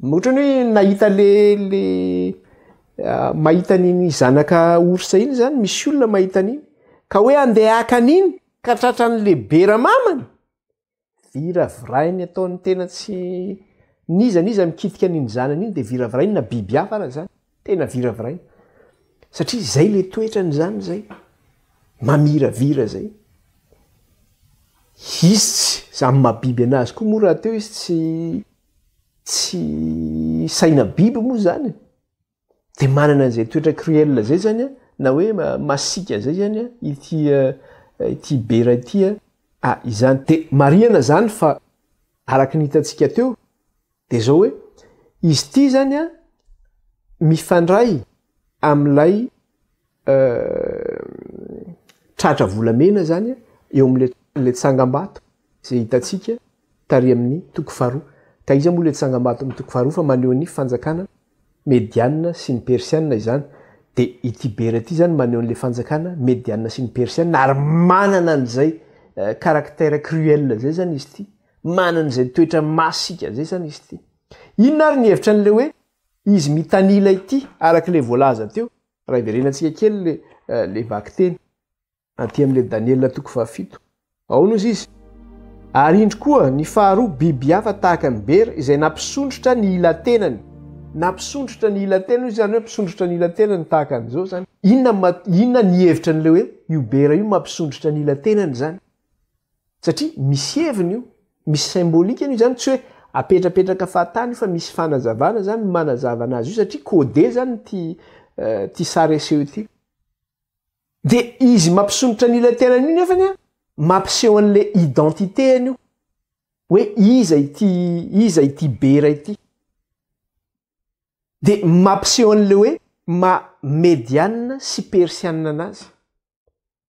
ohatra hoe nahita le mahita an'iny zanaka orsa iny zany, misy olona mahita an'iny ka hoe andeha haka an'iny ka tratran'le bera mamany, viravirainy ataony tena tsy niza mikitika an'iny zanany iny dia viravirainy na biby hafa ara zany, tena viravirainy. Satria zay le toetrany zany zay, mamiravira zay. Izy tsy zany mahabiby anazy koa moa raha teo izy tsy saina biby moa zany. Dia manana an'izay toetra cruel zay zany na hoe masika zay zany ity bera ity izany. Dia marihana zany fa araka ny hitantsika teo dia zao hoe izy ity zany mifandray amin'ilay tratra volamena zany eo amin'le tsangam-bato izay hitantsika tary amin'ny toko faharoa. Ka izy moa le tsangam-bato amin'ny toko faharoa fa maneho ny fanjakana Mediana sy ny Persiana izany. Dia ity bera ity zany maneho an'le fanjakana Mediana sy ny Persiana ary manana an'izay caractère cruel zay zany izy ity. Manana an'izay toetra masika zay zany izy ity. Inona ary ny hevitra an'le hoe izy mitanila ity araka le voalaza teo, raha iverenantsika kely le vaky-teny aty amin'le Daniel toko fahafito. Ao nozy izy. Ary indro koa ny faharoa biby hafa tahaka ny bera izay nampisondrotra ny ila-tenany. Nampisondrotra ny ila-tenany izy zany hoe mpisondrotra ny ila-tenany tahaka an'izao zany. Inona ny hevitra an'le hoe io bera io mampisondrotra ny ila-tenany zany? Satria misy heviny io, misy symbolika io zany, tsy hoe apetrapetraka fahatany fa misy fanazavana zany manazava anazy io satria codé zany ty sary aseho ity. Dia izy mampisondrotra ny ila-tenany io nefany mampiseho an'le identitény io hoe iza ity bera ity. Dia mampiseho an'le hoe Mediana sy Persiana anazy.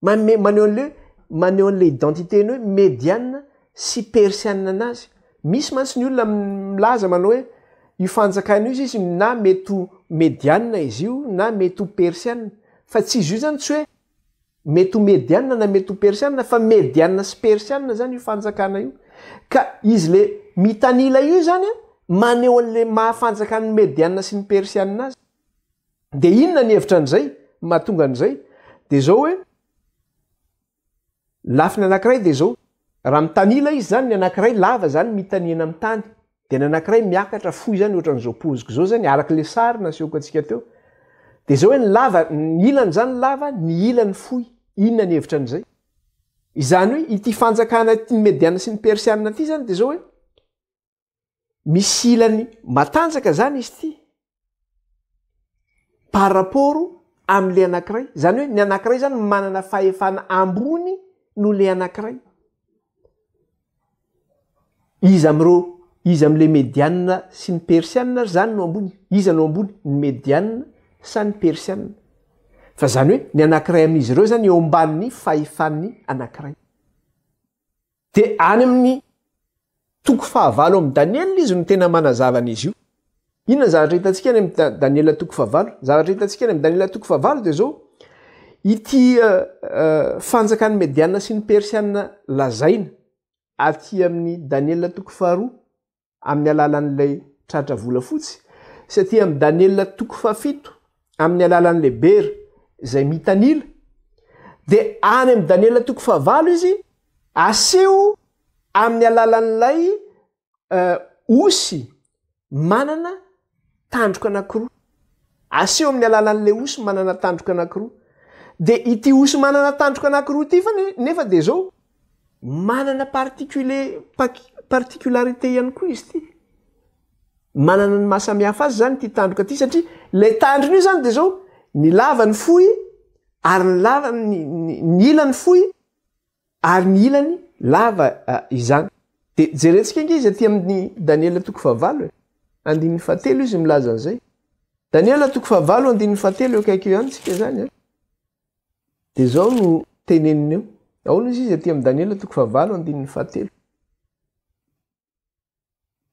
Maneho an'le identitény hoe Mediana sy Persiana anazy. Misy mantsy ny olona milaza manao hoe io fanjakana io izy na mety ho Mediana izy io na mety ho Persiana. Fa tsy izy io zany tsy hoe mety ho Mediana na mety ho Persiana fa Mediana sy Persiana zany io fanjakana io. Ka izy le mitanila io zany maneho an'le mahafanjakany Mediana sy ny Persiana azy. Dia inona ny hevitra an'izay mahatonga an'izay? Dia zao hoe lafiny anankiray dia zao, raha mitanila izy zany ny anankiray lava zany mitanina amin'ny tany, dia ny anankiray miakatra fohy zany ohatran'izao poziko zao zany araka le sary nasehoko antsika teo. Dia zao hoe ny lava, ny ilany zany lava, ny ilany fohy. Inona ny hevitra an'izay? Izany hoe ity fanjakana ny Mediana sy ny Persiana ity zany dia zao hoe misy ilany matanjaka zany izy ity par rapport amin'le anankiray. Zany hoe ny anankiray zany manana fahefana ambony no le anankiray. Izy amin'ireo izy am'le médiane sy ny persiane zany no ambony izy no ambony ny médiane sa ny persiane fa zany hoe ny anankiray amin'izy ireo zany eo amban'ny fahefan'ny anankiray de any amin'ny toko fahavalo amin'ny Daniel izy no tena manazava an'izy io inona zavatra hitantsika any amin'ny Daniel toko fahavalo zavatra hitantsika any amin'ny Daniel toko fahavalo de zao ity fanjakan'ny médiane sy ny persiane lazaina aty amin'ny Daniel toko faharoa amin'ny alalan'ilay tratra volafotsy satria amin'ny Daniel toko fahafito amin'ny alalan'le bera izay mitanila de any amin'ny Daniel toko fahavalo izy aseho amin'ny alalan'ilay osy manana tandroka anankiroa aseho amin'ny alalan'le osy manana tandroka anankiroa de ity osy manana tandroka anankiroa ity fa nefa de zao manana particularité ihany koa izy ty manana ny mahasamihafa azy zany ty tandroka ty satria le tandrony io zany de zao ny lava ny fohy ary ny lava ny ilany fohy ary ny ilany lava izany de jerentsika inge izy aty amin'ny Daniel toko fahavalo andin'ny fahatelo izy milaza an'izay Daniel toko fahavalo andin'ny fahatelo eo kaiky eo ihany tsika zany de zao no teneniny eo ahoana izy aty amin'ny Daniel toko fahavalo andin'ny fahatelo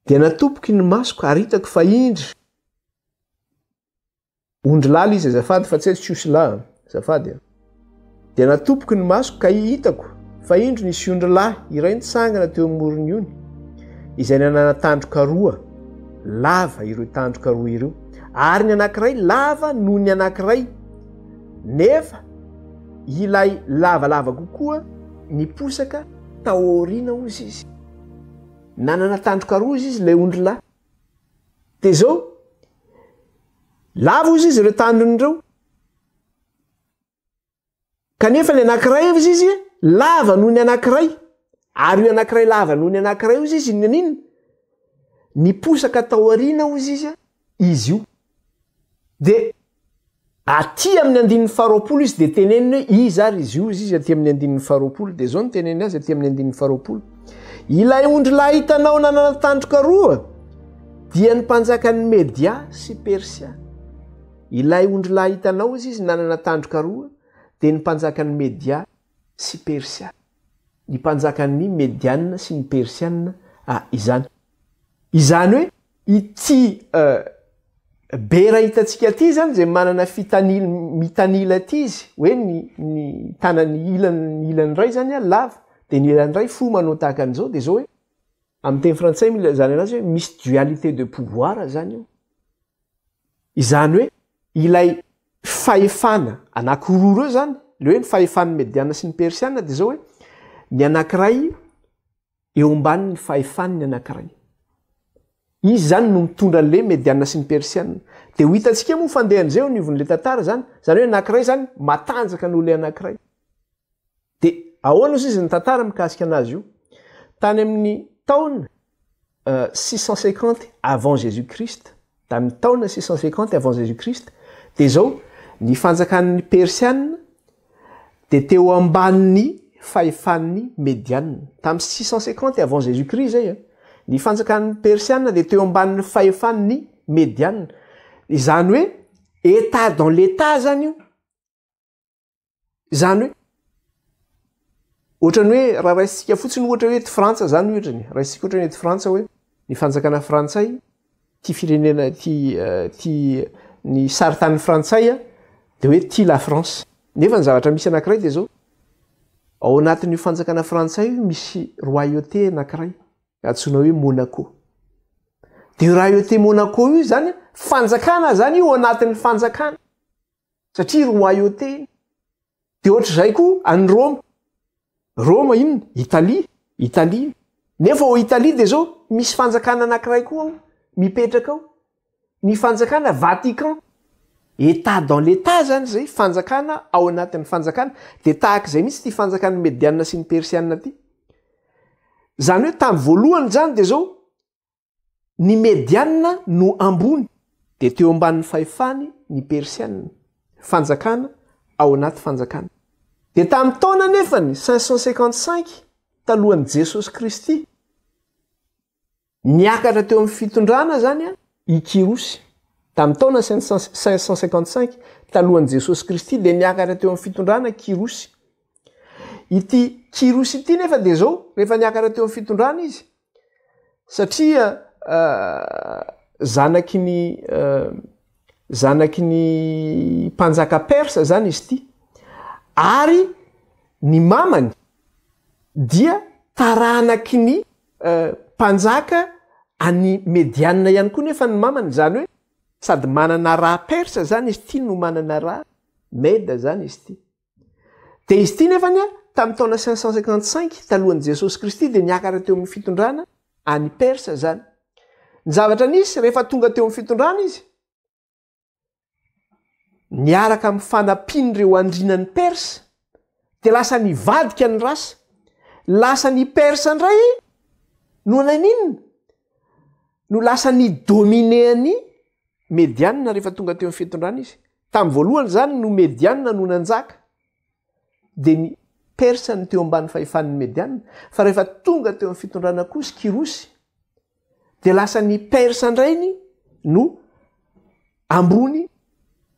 dia natompoky ny masoko ary hitako fa indry ondry laly izy azafady fa tsy hoe tsiosy lahy azafady dia natompoky ny masoko ka hitako fa indro nisy ondry lahy iray nitsangana teo amorony ony izay nanana tandroka roa lava ireo tandroka roa ireo ary ny anankiray lava noho ny anankiray nefa ilay lavalava kokoa niposaka taorina ozy izy nanana tandroka roa izy lay ondry lahy de zao lava ozy izy ireo tandrony reo kanefa ny anankiray izy izy lava noho ny anankiray ary io anankiray lava noho ny anankiray ozy izy ninina niposaka taorina ozy izy io de aty amin'ny andin'ny faharoapolo izy de teneniny hoe izy ary izy io izy aty amin'ny andin'ny faharoapolo de zao no teneny azy aty amin'ny andin'ny faharoapolo ilay ondry lahy hitanao nanana tandroka roa dia ny mpanjakan'ny Media sy Persia ilay ondry lahy hitanao izy nanana tandroka roa de ny mpanjakan'ny Media sy Persia ny mpanjakan'ny Mediane sy ny Persiane izany hoe ity bera hitantsika ty zany zay manana mitanila ty izy hoe ny tanany ilany ray zany lava de ny ilany ray fo manao tahaka an'izao de zao hoe amin'ny teny frantsay zany anazy hoe misy dualité de pouvoir zany io izany hoe ilay fahefana anankiroa reo zany le hoe ny fahefan'ny Mediane sy ny Persiane de zao hoe ny anankiray eo ambanin'ny fahefan'ny anankiray izy zany no mitondra an'le Mediane sy ny Persiane de ho hitantsika moa fandehan'izay nivon'le tantara zany hoe anankiray zany matanjaka noho le anankiray de ahoana ozy izy ny tantara mikasika anazy io tany amin'ny taona 650 avant Jésus-Christ tamin'ny taona 650 avant Jésus-Christ de zao ny fanjakan'ny Persiane de teo ambanin'ny fahefan'ny Mediane tamin'ny 650 avant Jésus-Christ zay ny fanjakan'ny Persiane de teo ambanin'ny fahefan'ny Mediane izany hoe état dans l'état zany io zany hoe ohatrany hoe raha raisitsika fotsiny ohatra hoe ty Frantsa zany ohatrany raisitsika ohatrany hoe ty Frantsa hoe ny fanjakana frantsay ty firenena ty ny saritany frantsay de hoe ty la France nefa ny zavatra misy anankiray de zao ao anatin'io fanjakana frantsay misy royauté anankiray atsona hoe Monaco de royauté Monaco io zany fanjakana zany io anatin'ny fanjakana satria royauté de ohatra zay koa any Roma inona Italie nefa ao Italie de zao misy fanjakana anankiray koa ao mipetraka ao ny fanjakana Vatican état dans l'état zany zay fanjakana ao anatin'ny fanjakana de tahaka zay mitsy ty fanjakan'ny Mediane sy ny Persiane ty zany hoe tamin'ny voalohany zany de zao ny Mediane no ambony de teo ambanin'ny fahefany ny Persiane fanjakana ao anaty fanjakana de tamin'ny taona nefany 555 talohan'i Jesosy Kristy niakatra teo amin'ny fitondrana zany a i Kirosy tamin'ny taona 555 talohan'i Jesosy Kristy dia niakatra teo amin'ny fitondrana Kirosy. Ity Kirosy ity nefa dia zao rehefa niakatra teo amin'ny fitondrana izy satria zanaky ny mpanjaka Persa zany izy ity, ary ny mamany dia taranaky ny mpanjaka any Medianina ihany koa nefa ny mamany, zany hoe sady manana raha Persa zany izy ity no manana raha Meda zany izy ity. Dia izy ity nefany a tamin'ny taona 555 talohan'i Jesosy Kristy dia niakatra teo amin'ny fitondrana any Persa zany. Ny zavatra nisy rehefa tonga teo amin'ny fitondrana izy niaraka amin'ny fanampian'ireo andrinan'ny Persa dia lasa nivadika ny rasa, lasa ny Persa indray no naninona no lasa ny domineany Medianina rehefa tonga teo amin'ny fitondrana izy. Tamin'ny voalohany zany no Medianina no nanjaka dia ny Persa ny teo ambany fahefan'ny Medianina, fa rehefa tonga teo amin'ny fitondrana kosa Kirosy dia lasa ny Persa indrainy no ambony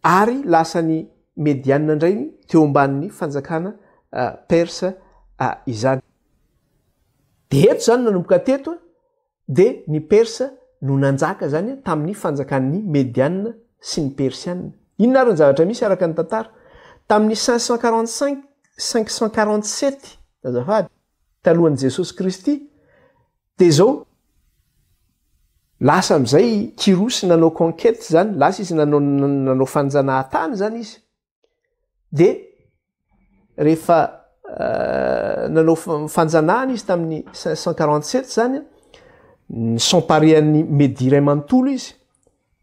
ary lasa ny Medianina indrainy teo ambanin'ny fanjakana Persa izany. Dia eto zany nanomboka teto dia ny Persa no nanjaka zany tamin'ny fanjakan'ny Medianina sy ny Persianina. Inona ary ny zavatra misy araka ny tantara tamin'ny 547 azafady talohan'i Jesosy Kristy dia zao lasa am'izay Kirosy nanao conquête zany, lasa izy nanao fanjanahantany zany izy. Dia rehefa nanao fanjanahana izy tamin'ny 547 zany ny samparean'ny Medi iray manontolo izy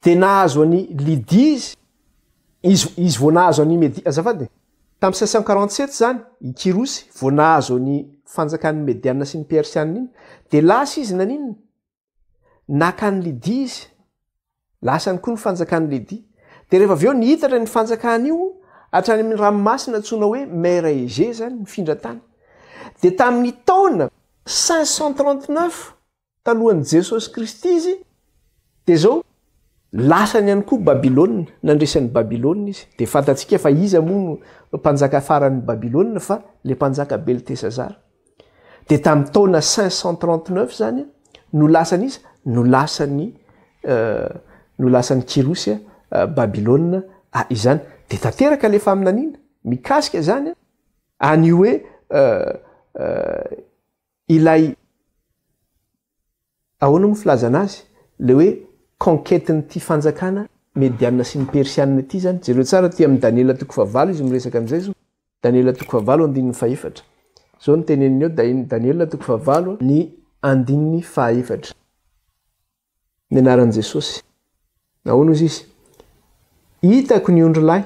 dia nahazo any Lydia izy vao nahazo any Medi azafady tamin'ny 547 zany i Kirosy vao nahazo ny fanjakan'ny Medianina sy ny Persianina iny dia lasa izy naninona nakany Lydia izy, lasany koa ny fanjakan'ny Lydia. Dia rehefa avy eo nihitatra ny fanjakana io hatrany amin'ny ranomasina antsoina hoe Mer Égée zany mifindra tany. Dia tamin'ny taona 539 talohan'i Jesosy Kristy izy dia zao lasany ihany koa Babilôna, nandresan'ny Babilôna izy. Dia fantatsika fa iza moa no mpanjaka faran'ny Babilôna fa le mpanjaka Beltesazara. Dia tamin'ny taona 539 zany no lasany izy no lasany Kirosy Babilôna izany. Dia tanteraka lefa aminanina mikasika zany any hoe ilay ahoana moa filazana azy le hoe conquête-n'ity fanjakana Medianina sy ny Persianina ity zany. Jereo tsara ty amin'ny Daniela 7 izy miresaka amin'izay zao. Daniela 7:4 zao ny teneniny eo Daniela 7:4 ny anaran'i Jesosy. Nahoana izy izy? Hitako ny ondrolahy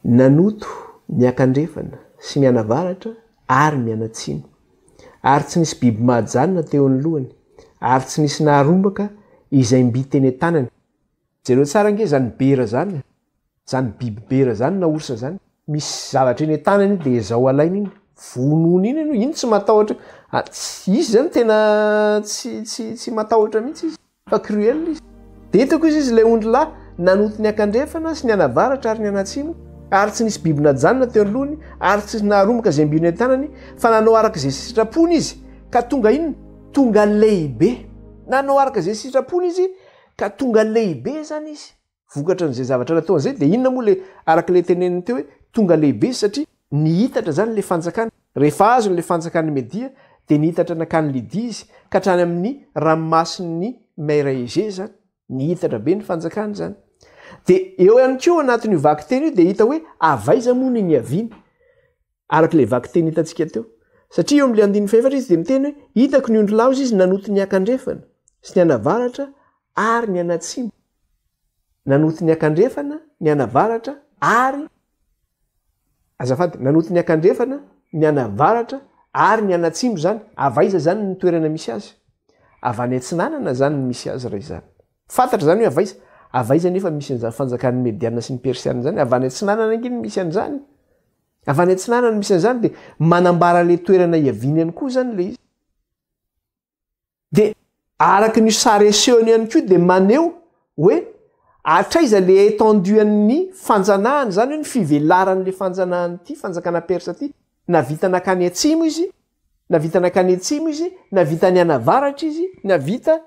nanoto miakandrefana sy mianavaratra ary mianatsiny, ary tsy nisy biby mahajanona teo ny lohany, ary tsy nisy naharombaka izay mby teny tanany. Jereo tsara nge zany bera zany, zany biby bera zany na orsa zany, misy zavatra eny tanany dia zao alaina iny vonony iny ino tsy matahotra. Izy zany tena tsy matahotra mihitsy izy fa cruel izy. Dia hitako izy ilay ondrolahy nanoto ny akandrefana sy ny anavaratra ary ny anatsimo, ary tsy nisy biby najanona teo alohany, ary tsy naharomoka izay mbiny tanany, fa nanao araka izay sitrapony izy ka tonga inona tonga lehibe. Nanao araka izay sitrapony izy ka tonga lehibe zany izy vokatra n'izay zavatra nataony zay. Dia inona moa le araka le teneniny teo hoe tonga lehibe satria nihitatra zany le fanjakana. Rehefa azo le fanjakan'ny Media dia nihitatra nakany Lydia izy ka hatrany amin'ny ranomasin'ny Mer Égée zany, nihitatra be ny fanjakana zany. Dia eo ihany koa anatin'io vaky teny io dia hita hoe avaiza moa ny niaviany araka le vaky teny hitantsika teo. Satria eo amin'le 14 izy dia miteny hoe hitako ny ondrolahy izy nanoto ny akandrefana sy ny anavaratra ary ny anatsimo. Nanoto ny akandrefana, ny anavaratra ary azafady nanoto ny akandrefana, ny anavaratra ary ny anatsimo zany. Avaiza zany ny toerana misy azy? Avy any Antsinanana zany ny misy azy raha izany. Fantatra zany hoe avaiza nefa misy an'izany fanjakan'ny Medianina sy ny Persianina zany. Avy any Antsinanana inginy misy an'izany. Avy any Antsinanana misy an'izany dia manambara le toerana hiaviany ihany koa zany le izy. dia araka ny sary esehony ihany koa dia maneho hoe atraiza le étenduan'ny fanjanahany zany hoe ny fivelaran'le fanjanahany ity fanjakana persa ty na vita nakany atsimo izy na vita nakany atsimo izy na vita ny anavaratra izy na vita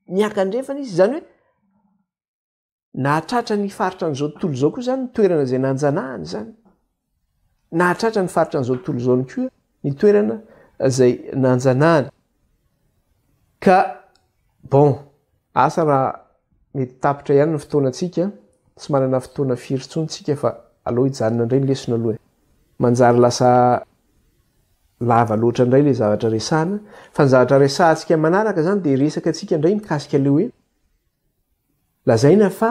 miakandrefana izy zany hoe nahatratra ny faritra n'izao tontolo zao koa zany ny toerana zay nanjanahany zany nahatratra ny faritra n'izao tontolo zao ny koa ny toerana zay nanjanahany ka bon asa raha mety tapitra ihany ny fotoanantsika tsy manana fotoana firy-tsontsika fa aloha hijanona indray ny lesona aloha manjary lasa lava loatra indray le zavatra resahana fa ny zavatra resahantsika manaraka zany dia resaka atsika indray mikasika le hoe lazaina fa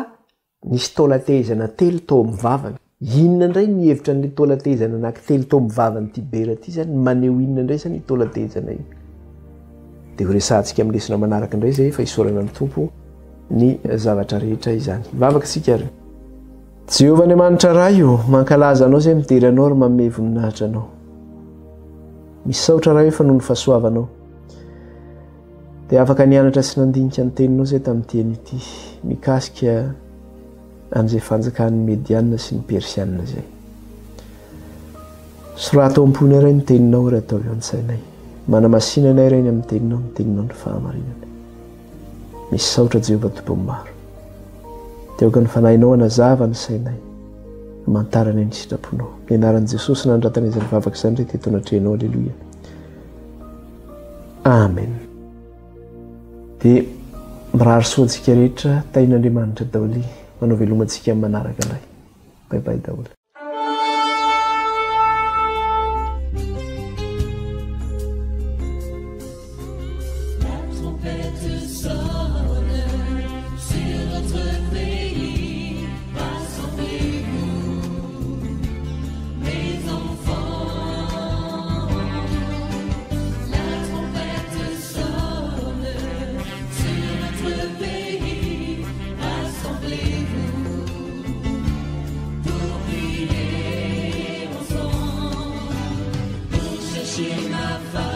nisy taolatezana telo tao mivavana inona indray mihevitra n'le taolatezana anankitelo tao mivavana ty bera ty zany maneho inona indray zany taolatezana io dia ho resahantsika amin'ny lesona manaraka indray zay fa isorana ny tompo ny zavatra rehetra izany vavaka sika reo Jehovah Andriamanitra raha io mankalaza anao zay midery anao ary manome voninahitra anao misaotra raha io fa noho ny fahasoavanao dia afaka nianatra sy nandinika ny teninao zay tamin'ny teny ity mikasika amin'izay fanjakan'ny mediana sy ny persiana zay sorato am-pony iray ny teninao raha atao eo an-tsainay manamasinanay ireny amin'ny teninao miteninao ny fahamarinana misaotra Jehovah tompom-maro teoka ny fanahinao anazava ny sainay amantarany ny sitraponao ny anaran'i Jesosy nandratana izany vavaka izany re teto anatrehanao aleloia amen dia mirary soantsika rehetra tain'Andriamanitra daholy manao velomantsika amin'ny manaraka indray baibay daholy ma